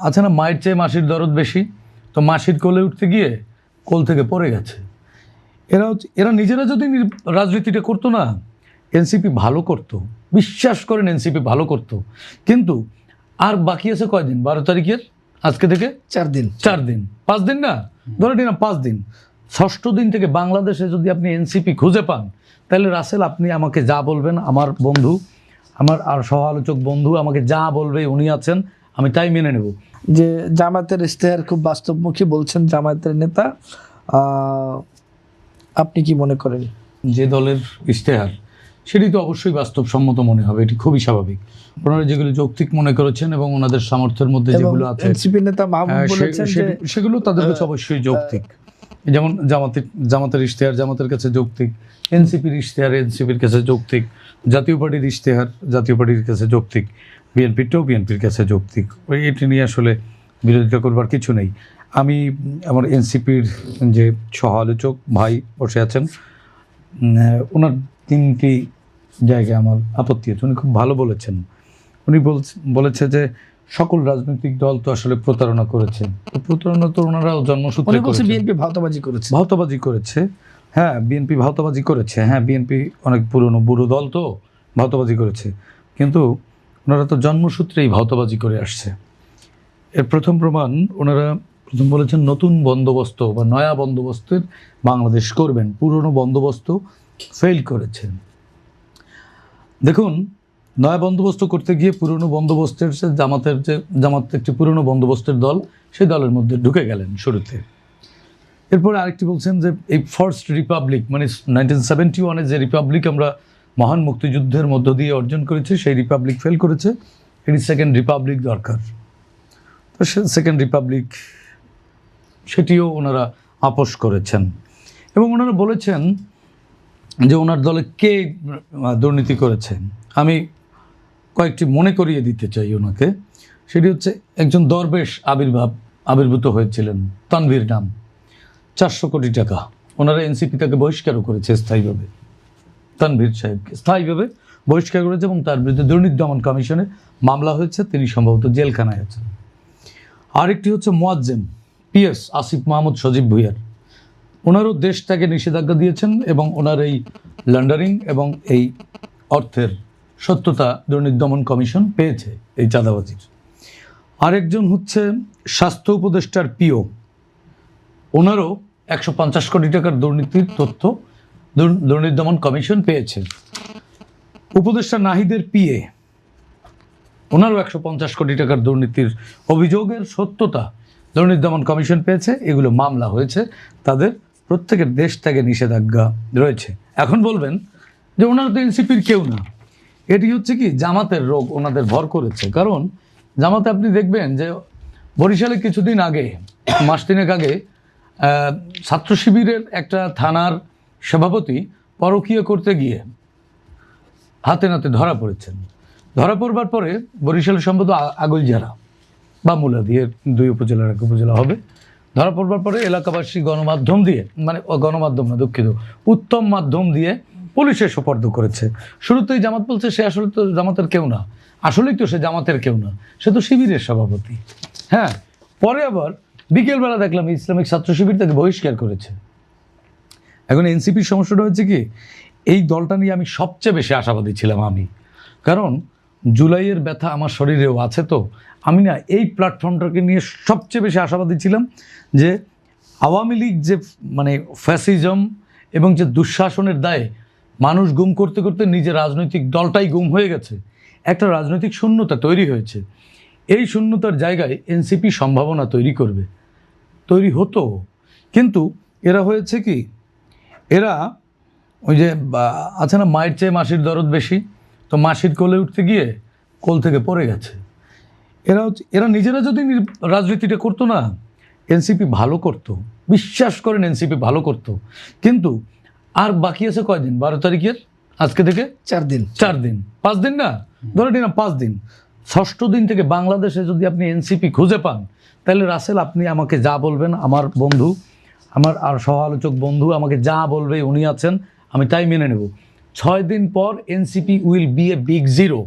আছে না, মায়ের চেয়ে মাসির দরদ বেশি, তো মাসির কোলে উঠতে গিয়ে কোল থেকে পড়ে গেছে। এরা নিজেরা যদি রাজনীতিটা করতো না, এনসিপি ভালো করতো, বিশ্বাস করেন এনসিপি ভালো করতো। কিন্তু আর বাকি আছে কয়দিন, 12 তারিখের আজকে থেকে 4 দিন 5 দিন না, ধরে নিলাম 5 দিন। 6ষ্ঠ দিন থেকে বাংলাদেশে যদি আপনি এনসিপি খুঁজে পান, তাহলে রাসেল আপনি আমাকে যা বলবেন, আমার বন্ধু, আমার আর সহ আলোচক বন্ধু আমাকে যা বলবে উনি আছেন, আমি তাই মেনে নেব। যে জামায়াতের ইশতেহার খুব বাস্তবমুখী বলছেন জামায়াতের নেতা, আপনি কি মনে করেন? যে দলের ইশতেহার সেটি তো অবশ্যই বাস্তবসম্মত মনে হবে, এটি খুবই স্বাভাবিক। ওনারা যেগুলো যৌক্তিক মনে করেছেন এবং ওনাদের সামর্থ্যের মধ্যে যেগুলো আছে, এনসিপি নেতা মাহবুব বলেছেন যে সেগুলো তাদের কাছে অবশ্যই যৌক্তিক। যেমন জামাতের ইশতেহার জামাতের কাছে যৌক্তিক, এনসিপির ইশতেহার এনসিপির কাছে যৌক্তিক, জাতীয় পার্টির ইশতেহার জাতীয় পার্টির কাছে যৌক্তিক, বিএনপিটাও বিএনপির কাছে যৌক্তিক। এটি নিয়ে আসলে বিরোধিতা করবার কিছু নেই। আমি আমার এনসিপির যে সহ আলোচক ভাই বসে আছেন, ওনার 3টি জায়গায় আমার আপত্তি আছে। উনি খুব ভালো বলেছেন। উনি বলেছে যে সকল রাজনৈতিক দল তো আসলে প্রতারণা করেছে। তো প্রতারণা তো ওনারাও জন্মসূত্রে করেছে। বিএনপি ভাওতাবাজি করেছে। হ্যাঁ, বিএনপি ভাওতাবাজি করেছে। হ্যাঁ, বিএনপি অনেক পুরনো বুড়ো দল, তো ভাওতাবাজি করেছে। কিন্তু ওনারা তো জন্মসূত্রেই ভাওতাবাজি করে আসছে। এর প্রথম প্রমাণ, ওনারা প্রথম বলেছেন নতুন বন্দোবস্ত বা নয়া বন্দোবস্তের বাংলাদেশ করবেন। পুরনো বন্দোবস্ত ফেল করেছেন। দেখুন, নয়া বন্দোবস্ত করতে গিয়ে পুরনো বন্দোবস্তের জামাত একটি পুরনো বন্দোবস্তের দল, সেই দলের মধ্যে ঢুকে গেলেন শুরুতে। এরপরে আরেকটি বলছেন যে এই ফার্স্ট রিপাবলিক, মানে 1971-এ যে রিপাবলিক আমরা মহান মুক্তিযুদ্ধের মধ্য দিয়ে অর্জন করেছি, সেই রিপাবলিক ফেল করেছে, এটি সেকেন্ড রিপাবলিক দরকার। তো সেকেন্ড রিপাবলিক সেটিও ওনারা আপোষ করেছেন। এবং ওনারা বলেছেন যে ওনার দলে কে দুর্নীতি করেছেন। আমি কয়েকটি মনে করিয়ে দিতে চাই ওনাকে। সেটি হচ্ছে, একজন দরবেশ আবির্ভূত হয়েছিলেন, তানভীর নাম, 400 কোটি টাকা। ওনারা এনসিপি তাকে বহিষ্কারও করেছে স্থায়ীভাবে। তানভীর সাহেবকে স্থায়ীভাবে বহিষ্কার করেছে এবং তার বিরুদ্ধে দুর্নীতি দমন কমিশনে মামলা হয়েছে, তিনি সম্ভবত জেলখানায় আছেন। আরেকটি হচ্ছে মোয়াজ্জেম পিএস আসিফ মাহমুদ সজীব ভুইয়ার, ওনারও দেশ ত্যাগে নিষেধাজ্ঞা দিয়েছেন এবং ওনার এই লন্ডারিং এবং এই অর্থের সত্যতা দুর্নীতি দমন কমিশন পেয়েছে, এই চাঁদাবাজির। আরেকজন হচ্ছে স্বাস্থ্য উপদেষ্টার পিও, ওনারও 150 কোটি টাকার দুর্নীতির তথ্য দুর্নীতি দমন কমিশন পেয়েছে। উপদেষ্টা নাহিদের পিএ, ওনারও 150 কোটি টাকার দুর্নীতির অভিযোগের সত্যতা দুর্নীতি দমন কমিশন পেয়েছে। এগুলো মামলা হয়েছে, তাদের প্রত্যেকের দেশ ত্যাগে নিষেধাজ্ঞা রয়েছে। এখন বলবেন যে ওনারা তো এনসিপির কেউ না। এটি হচ্ছে কি জামাতের রোগ ওনাদের ভর করেছে। কারণ জামাতে আপনি দেখবেন যে বরিশালে কিছুদিন আগে, মাস 3 আগে, ছাত্র শিবিরের একটা থানার সভাপতি পরকীয়া করতে গিয়ে হাতে নাতে ধরা পড়েছেন। ধরা পড়বার পরে বরিশালের সম্ভবত আগলঝাড়া বা মুলাদি, এর 2 উপজেলার 1 উপজেলা হবে। ধরা পড়বার পরে এলাকাবাসী গণমাধ্যম দিয়ে, মানে গণমাধ্যম না, দুঃখিত, উত্তম মাধ্যম দিয়ে পুলিশে সোপর্দ করেছে। শুরুতেই জামাত বলছে সে আসলে তো জামাতের কেউ না, আসলেই তো সে জামাতের কেউ না, সে তো শিবিরের সভাপতি। হ্যাঁ, পরে আবার বিকেলবেলা দেখলাম ইসলামিক ছাত্র শিবির তাকে বহিষ্কার করেছে। এখন এনসিপির সমস্যাটা হচ্ছে কি, এই দলটা নিয়ে আমি সবচেয়ে বেশি আশাবাদী ছিলাম আমি, কারণ জুলাইয়ের ব্যথা আমার শরীরেও আছে। তো আমি না এই প্ল্যাটফর্মটাকে নিয়ে সবচেয়ে বেশি আশাবাদী ছিলাম যে আওয়ামী লীগ যে মানে ফ্যাসিজম এবং যে দুঃশাসনের দায়ে মানুষ গুম করতে করতে নিজের রাজনৈতিক দলটাই গুম হয়ে গেছে, একটা রাজনৈতিক শূন্যতা তৈরি হয়েছে। এই শূন্যতার জায়গায় এনসিপি সম্ভাবনা তৈরি হতো। কিন্তু এরা হয়েছে কি, এরা ওই যে আছে না, মায়ের চেয়ে মাসির দরদ বেশি, তো মাসির কোলে উঠতে গিয়ে কোল থেকে পড়ে গেছে। এরা নিজেরা যদি রাজনীতিটা করতো না, এনসিপি ভালো করতো, বিশ্বাস করেন এনসিপি ভালো করতো। কিন্তু আর বাকি আছে কয়দিন, 12 তারিখের আজকে থেকে 4 দিন 5 দিন না, ধরে নিলাম 5 দিন। 6ষ্ঠ দিন থেকে বাংলাদেশে যদি আপনি এনসিপি খুঁজে পান, তাহলে রাসেল আপনি আমাকে যা বলবেন, আমার বন্ধু, আমার আর সহ আলোচক বন্ধু আমাকে যা বলবে উনি আছেন, আমি তাই মেনে নেব। 6 দিন পর NCP will B a big zero.